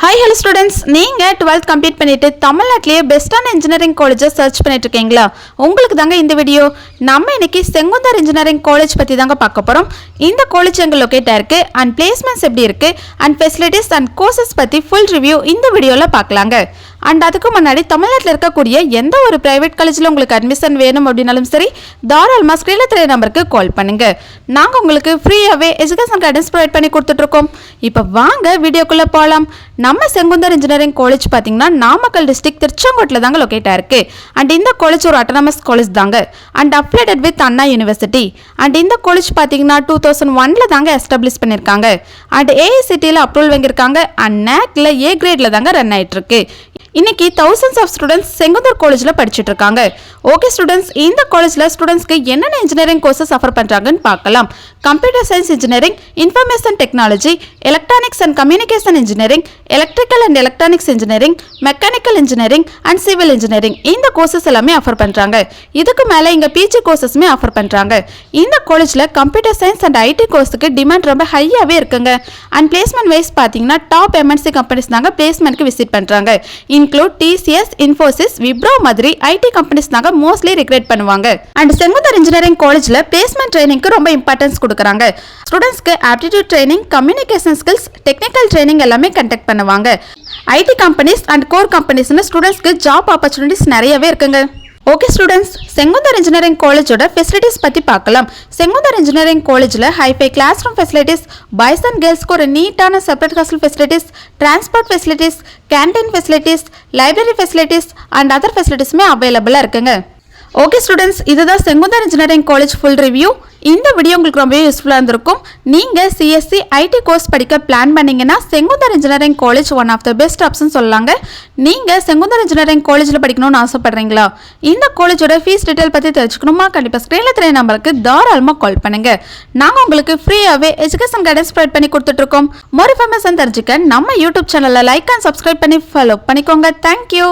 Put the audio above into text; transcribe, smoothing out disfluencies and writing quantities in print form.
Hi hello students, நீங்கள் 12th complete பண்ணிவிட்டு தமிழ்நாட்டிலேயே பெஸ்ட்டான இன்ஜினியரிங் காலேஜை சர்ச் பண்ணிட்டு இருக்கீங்களா? உங்களுக்கு தாங்க இந்த வீடியோ. நம்ம இன்னைக்கு செங்குந்தர் இன்ஜினியரிங் காலேஜ் பற்றி தாங்க பார்க்க போகிறோம். இந்த காலேஜ் எங்கே லொக்கேட் ஆயிருக்கு அண்ட் பிளேஸ்மெண்ட்ஸ் எப்படி இருக்குது அண்ட் ஃபெசிலிட்டிஸ் அண்ட் கோர்சஸ் பற்றி ஃபுல் ரிவ்யூ இந்த வீடியோவில் பார்க்கலாங்க. அண்ட் அதுக்கு முன்னாடி தமிழ்நாட்டில் இருக்கக்கூடிய எந்த ஒரு ப்ரைவேட் காலேஜில் உங்களுக்கு அட்மிஷன் வேணும் அப்படின்னாலும் சரி, தாராளமாக ஸ்க்ரீனில் தெரிய நம்பருக்கு கால் பண்ணுங்கள். நாங்கள் உங்களுக்கு ஃப்ரீயாகவே எஜுகேஷன் கைடன்ஸ் ப்ரொவைட் பண்ணி கொடுத்துட்ருக்கோம். இப்போ வாங்க வீடியோக்குள்ளே போகலாம். நம்ம செங்குந்தர் இன்ஜினியரிங் காலேஜ் பார்த்தீங்கன்னா நாமக்கல் டிஸ்ட்ரிக்ட் திருச்செங்கோட்டில் தாங்க லொக்கேட் ஆயிருக்கு. அண்ட் இந்த காலேஜ் ஒரு அட்டானமஸ் காலேஜ் தாங்க and அப்ளைடட் with Anna university. And இந்த காலேஜ் பார்த்தீங்கன்னா 2001 தாங்க எஸ்டாப்ளிஷ் பண்ணியிருக்காங்க. அண்ட் ஏஐசிடியில் அப்ரூவல் வாங்கியிருக்காங்க அண்ட் நேக்ல ஏ கிரேட்ல தாங்க ரன் ஆகிட்டு இருக்கு. இன்னைக்கு thousands ஆஃப் ஸ்டூடெண்ட்ஸ் செங்குந்தர் காலேஜில் படிச்சுட்டு இருக்காங்க. ஓகே ஸ்டூடெண்ட்ஸ், இந்த காலேஜில் ஸ்டூடெண்ட்ஸ்க்கு என்னென்ன இன்ஜினியரிங் கோர்சஸ் ஆஃபர் பண்ணுறாங்கன்னு பார்க்கலாம். Computer science engineering, information technology, electronics and communication engineering, electrical and electronics engineering, mechanical engineering and civil engineering இந்த கோர்சஸ் எல்லாமே ஆஃபர் பண்ணுறாங்க. இதுக்கு மேலே இங்கே பிஜி கோர்சஸுமே ஆஃபர் பண்ணுறாங்க. இந்த காலேஜில் கம்ப்யூட்டர் சயின்ஸ் அண்ட் ஐடி கோர்ஸுக்கு டிமாண்ட் ரொம்ப ஹையாகவே இருக்குங்க. அண்ட் பிளேஸ்மெண்ட் வைஸ் பார்த்தீங்கன்னா டாப் எம்என்சி கம்பெனிஸ் தாங்க பிளேஸ்மெண்ட்க்கு விசிட் பண்ணுறாங்க. இன்க்ளூட் டிசிஎஸ், இன்ஃபோசிஸ், விப்ரோ மாதிரி ஐடி கம்பெனிஸ் தாங்க மோஸ்ட்லி ரெக்ரூட் பண்ணுவாங்க. அண்ட் செங்குந்தர் இன்ஜினியரிங் காலேஜில் பிளேஸ்மெண்ட் ட்ரைனிங்க்கு ரொம்ப இம்பார்ட்டன்ஸ் கொடுக்குறாங்க. ஸ்டூடெண்ட்ஸ்க்கு aptitude training, communication skills, technical training எல்லாமே கண்டக்ட் பண்ணுவாங்க. ஐடி கம்பெனிஸ் அண்ட் கோர் கம்பெனிஸ்னு ஸ்டூடெண்ட்ஸ்க்கு ஜாப் ஆப்பர்ச்சுனிட்டிஸ் நிறையவே இருக்குங்க. ஓகே ஸ்டூடெண்ட்ஸ், செங்குந்தர் இன்ஜினியரிங் காலேஜோட ஃபெசிலிட்டிஸ் பற்றி பார்க்கலாம். செங்குந்தர் இன்ஜினியரிங் காலேஜில் hi fi classroom facilities, boys and கேர்ள்ஸ்க்கு ஒரு நீட்டான separate hostel facilities, transport facilities, canteen facilities, library facilities and other ஃபெசிலிட்டிஸுமே அவைலபிளாக இருக்குங்க. ஓகே ஸ்டூடெண்ட்ஸ், இதுதான் Sengunthar engineering college full review. இந்த வீடியோ உங்களுக்கு ரொம்பவே யூஸ்ஃபுல்லாக இருந்திருக்கும். நீங்கள் சிஎஸ்சி ஐடி கோர்ஸ் படிக்க பிளான் பண்ணிங்கன்னா Sengunthar engineering college one of the best option சொல்லலாங்க. நீங்கள் செங்குந்தர் இன்ஜினியரிங் காலேஜில் படிக்கணும்னு ஆசைப்படுறீங்களா? இந்த காலேஜோட ஃபீஸ் டீட்டெயில் பற்றி தெரிஞ்சுக்கணுமா? கண்டிப்பாக ஸ்க்ரீனில் தெரிய நம்பருக்கு தாராளமாக கால் பண்ணுங்கள். நாங்கள் உங்களுக்கு ஃப்ரீயாகவே எஜுகேஷன் கைடன்ஸ் ப்ரொவைட் பண்ணி கொடுத்துட்ருக்கோம். மோர் இன்ஃபர்மேஷன் தெரிஞ்சுக்க நம்ம யூடியூப் சேனலில் லைக் அண்ட் சப்ஸ்கிரைப் பண்ணி ஃபாலோ பண்ணிக்கோங்க. தேங்க்யூ.